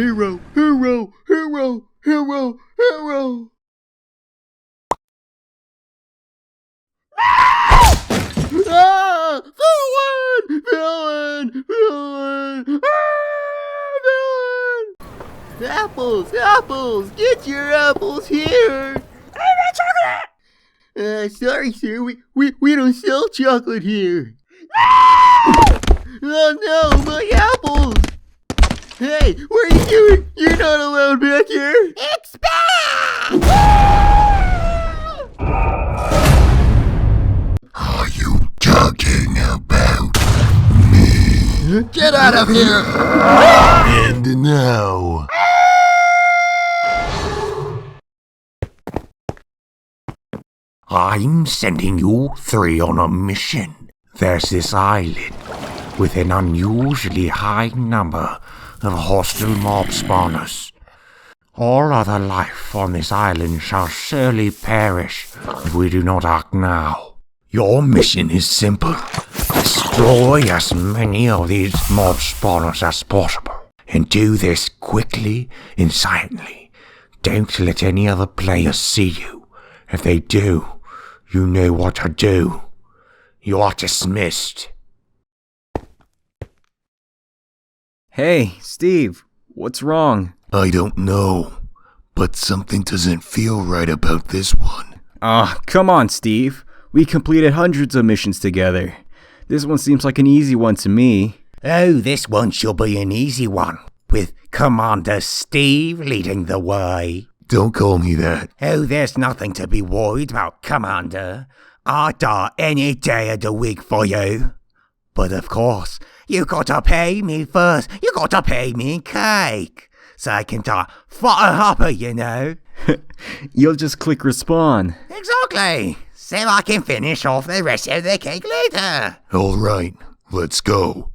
Hero, hero, hero, hero, hero. Ah! Villain! Villain! Villain! Ah! Villain! Apples! Apples! Get your apples here! I want chocolate! Sorry, sir. We don't sell chocolate here. Ah! Oh no, my apples! Hey, what are you doing? You're not allowed back here! Expand! Are you talking about me? Get out of here! And now... I'm sending you three on a mission. There's this island with an unusually high number of hostile mob spawners. All other life on this island shall surely perish if we do not act now. Your mission is simple. Destroy as many of these mob spawners as possible. And do this quickly and silently. Don't let any other players see you. If they do, you know what to do. You are dismissed. Hey, Steve, what's wrong? I don't know, but something doesn't feel right about this one. Come on, Steve. We completed hundreds of missions together. This one seems like an easy one to me. Oh, this one shall be an easy one, with Commander Steve leading the way. Don't call me that. Oh, there's nothing to be worried about, Commander. I'll die any day of the week for you. But of course, you gotta pay me first. You gotta pay me in cake. So I can die for a hopper, you know. You'll just click respawn. Exactly. So I can finish off the rest of the cake later. All right, let's go.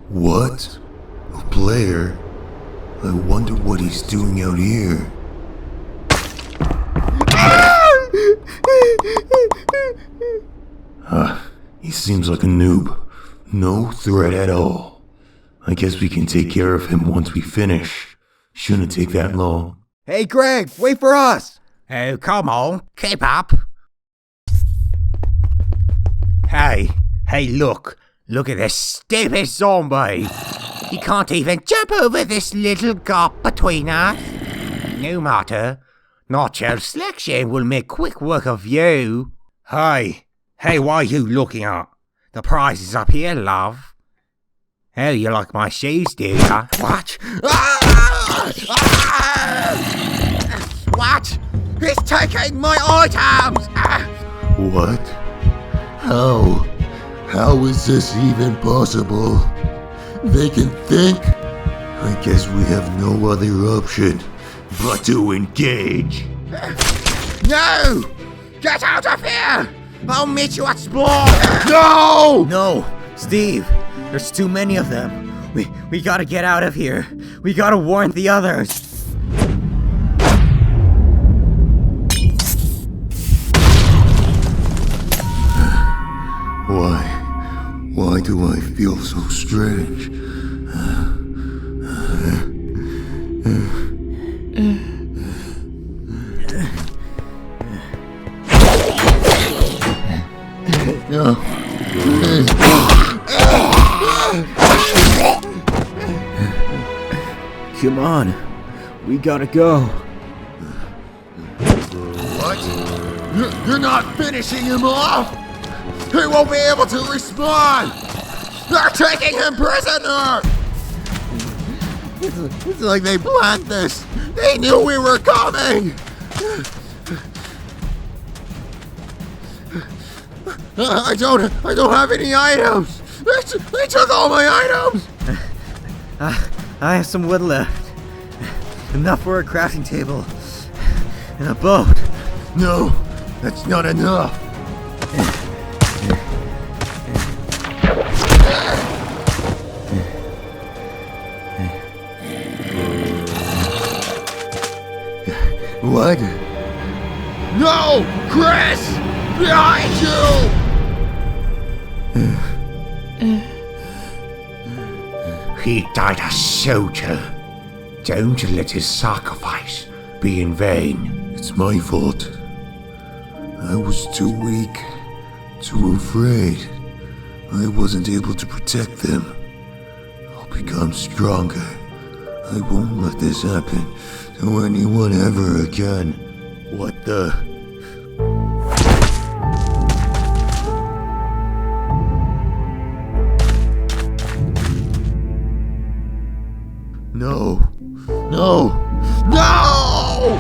What? A player? I wonder what he's doing out here. He seems like a noob. No threat at all. I guess we can take care of him once we finish. Shouldn't take that long. Hey, Greg, wait for us! Oh, come on, keep up. Hey, look at this stupid zombie. He can't even jump over this little gap between us. No matter, natural selection will make quick work of you. Hey, what are you looking at? The prize is up here, love. Oh, you like my shoes, do ya? What? What? He's taking my items! What? How is this even possible? They can think? I guess we have no other option but to engage. No! Get out of here! I'll meet you at spawn! No! No, Steve, there's too many of them. We gotta get out of here. We gotta warn the others. Why do I feel so strange? No. Come on, we gotta go. What? You're not finishing him off? He won't be able to respond! They're taking him prisoner! It's like they planned this. They knew we were coming! I don't have any items! They took all my items! I have some wood left. Enough for a crafting table. And a boat. No, that's not enough. What? No! Chris! Behind you! He died a soldier. Don't let his sacrifice be in vain. It's my fault. I was too weak, too afraid. I wasn't able to protect them. I'll become stronger. I won't let this happen to anyone ever again. What the? No! No! No!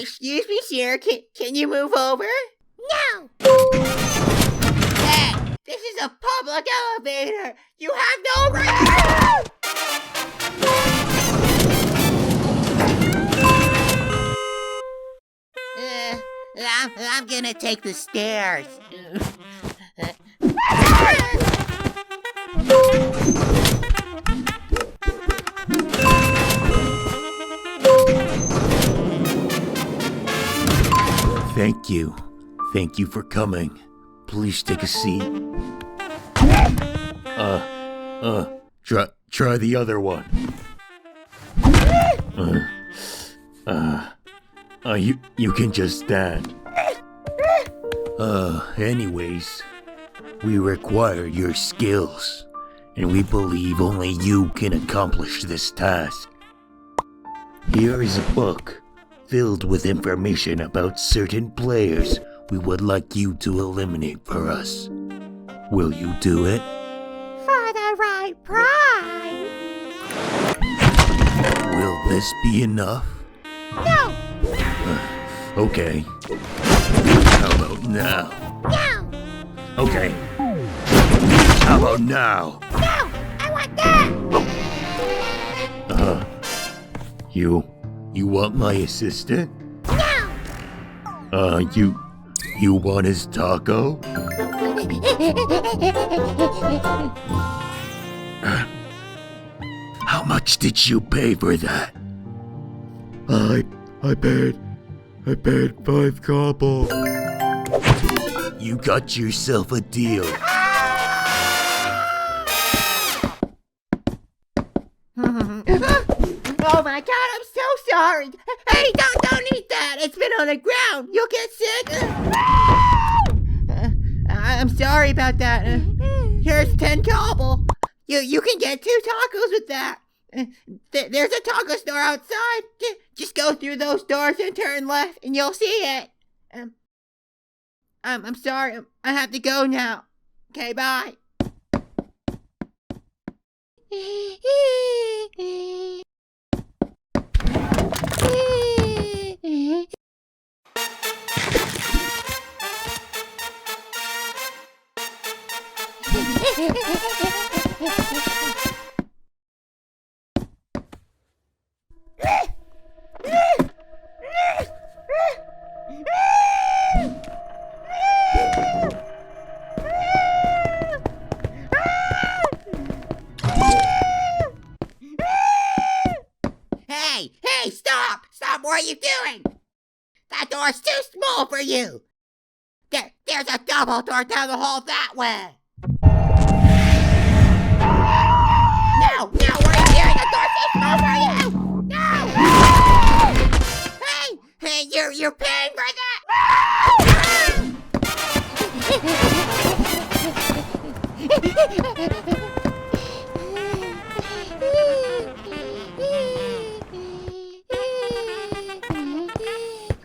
Excuse me, sir. Can you move over? No! Hey, this is a public elevator. You have no right. I'm gonna take the stairs. Thank you. Thank you for coming. Please take a seat. Try the other one. You can just stand. Anyways, we require your skills, and we believe only you can accomplish this task. Here is a book filled with information about certain players we would like you to eliminate for us. Will you do it? For the right price. Will this be enough? No! Okay. How about now? No! Okay. How about now? No! I want that! You want my assistant? No! You want his taco? How much did you pay for that? I paid 5 cobble. You got yourself a deal. Oh my god, I'm so sorry. Hey, don't eat that. It's been on the ground. You'll get sick. I'm sorry about that. Here's 10 cobble. You can get 2 tacos with that. There's a taco store outside. Just go through those doors and turn left and you'll see it. I'm sorry. I have to go now. Okay, bye. Hey, stop! Stop, what are you doing? That door's too small for you! There's a double door down the hall that way! No, what are you doing? The door's too small for you! No! Hey, you're paying for that!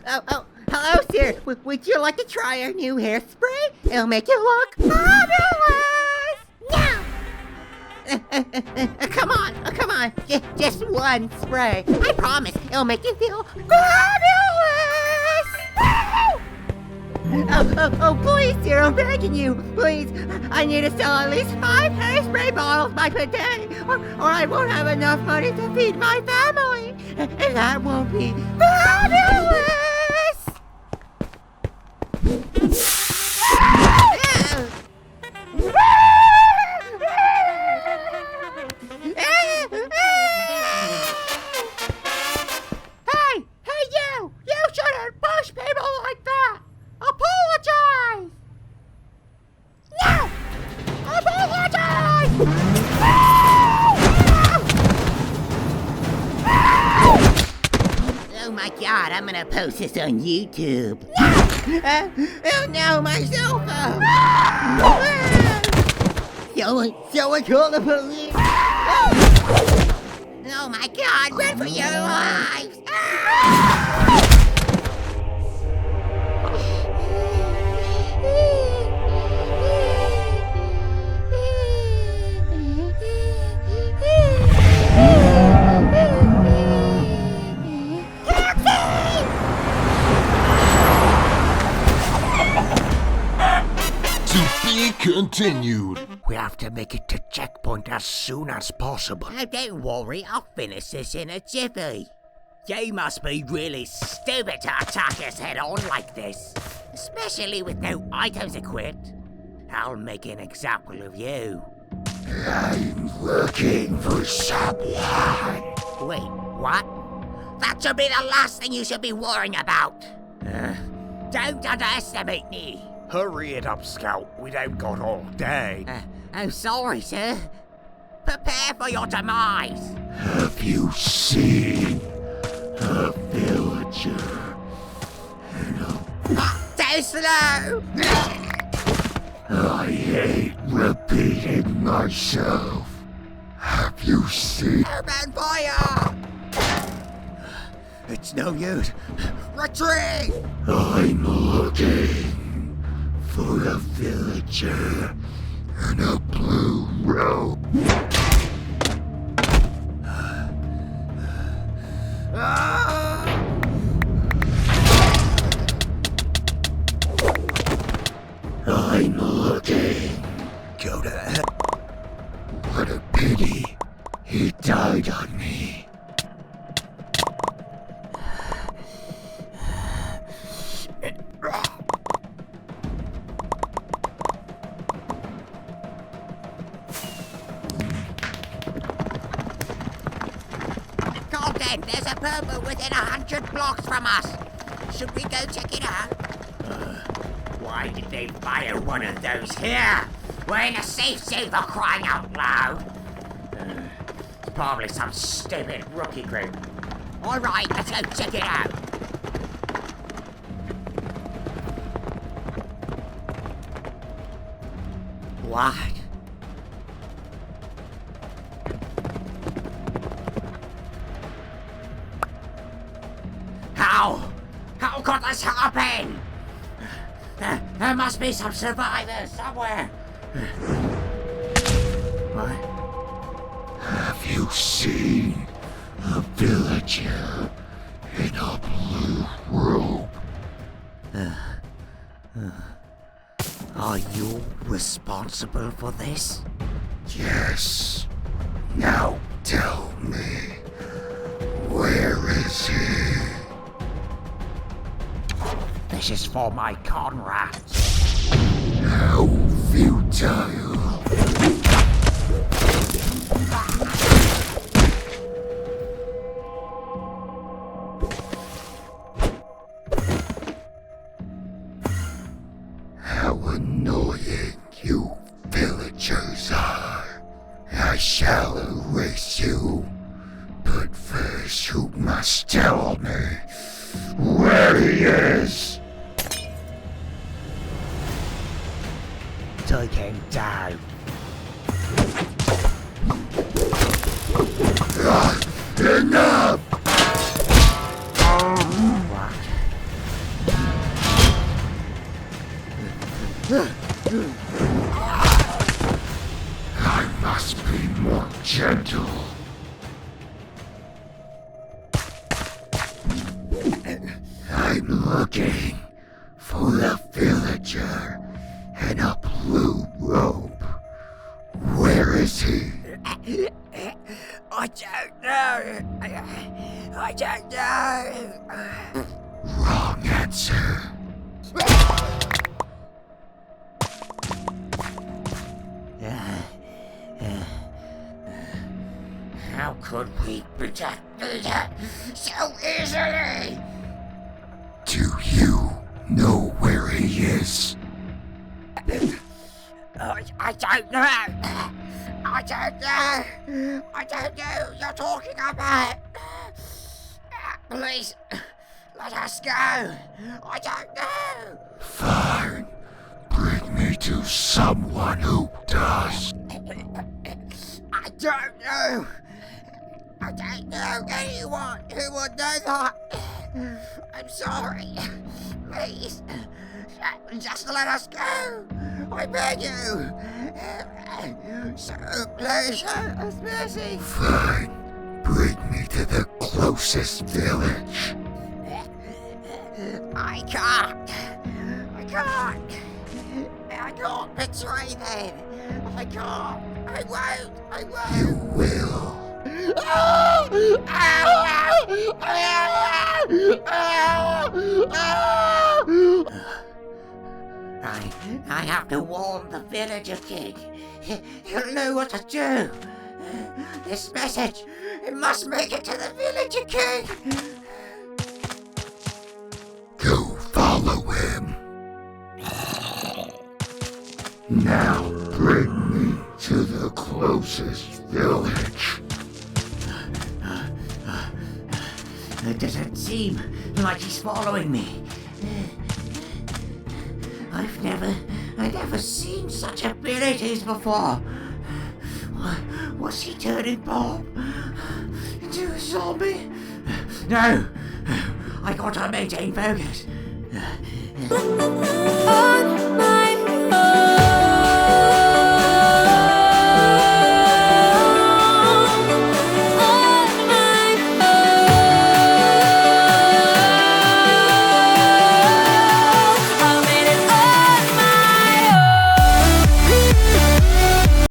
Oh, hello, sir. Would you like to try our new hairspray? It'll make you look fabulous! No! Come on. Just one spray. I promise it'll make you feel fabulous! Oh, please, sir, I'm begging you. Please, I need to sell at least 5 hairspray bottles by today, or I won't have enough money to feed my family. And that won't be fabulous! Hey, you! You shouldn't push people like that! Apologize! No! Apologize! Oh my god, I'm gonna post this on YouTube. No! Oh no, my cell phone! Someone call the police! Oh my god, run for your lives! To be continued. We have to make it to checkpoint as soon as possible. Oh, don't worry, I'll finish this in a jiffy. You must be really stupid to attack us head on like this. Especially with no items equipped. I'll make an example of you. I'm looking for someone. Wait, what? That should be the last thing you should be worrying about. Don't underestimate me. Hurry it up, Scout. We don't got all day. Oh, sorry, sir. Prepare for your demise. Have you seen a villager in a... Too slow! I hate repeating myself. Have you seen... Open fire! It's no use. Retreat! I'm looking for a villager in a blue robe. I'm looking. Go to hell. What a pity. He died on me. Golden, there's a purple within 100 blocks from us. Should we go check it out? Why did they fire one of those here? We're in a safe zone for crying out loud. It's probably some stupid rookie group. Alright, let's go check it out. What? How could this happen? There must be some survivors somewhere. What? Have you seen a villager in a blue robe? Are you responsible for this? Yes. Now tell me, where is he? This is for my comrades. How futile. How annoying you villagers are. I shall erase you. But first you must tell me where he is. Take him down. Enough! What? I must be more gentle. I'm looking for the villager in a blue robe. Where is he? I don't know. I don't know. Wrong answer. How could we protect Peter so easily? Do you know where he is? I don't know. I don't know. I don't know what you're talking about. Please, let us go. I don't know. Fine. Bring me to someone who does. I don't know. I don't know anyone who would know that. I'm sorry. Please, just let us go. I beg you. So please show us mercy. Fine. Bring me to the closest village. I can't. I can't. I can't betray them. I can't. I won't. I won't. You will. I have to warn the villager king. He'll know what to do. This message, it must make it to the villager king. Go follow him. Now bring me to the closest village. It doesn't seem like he's following me. I've never seen such abilities before. Was he turning Bob into a zombie? No! I gotta maintain focus. On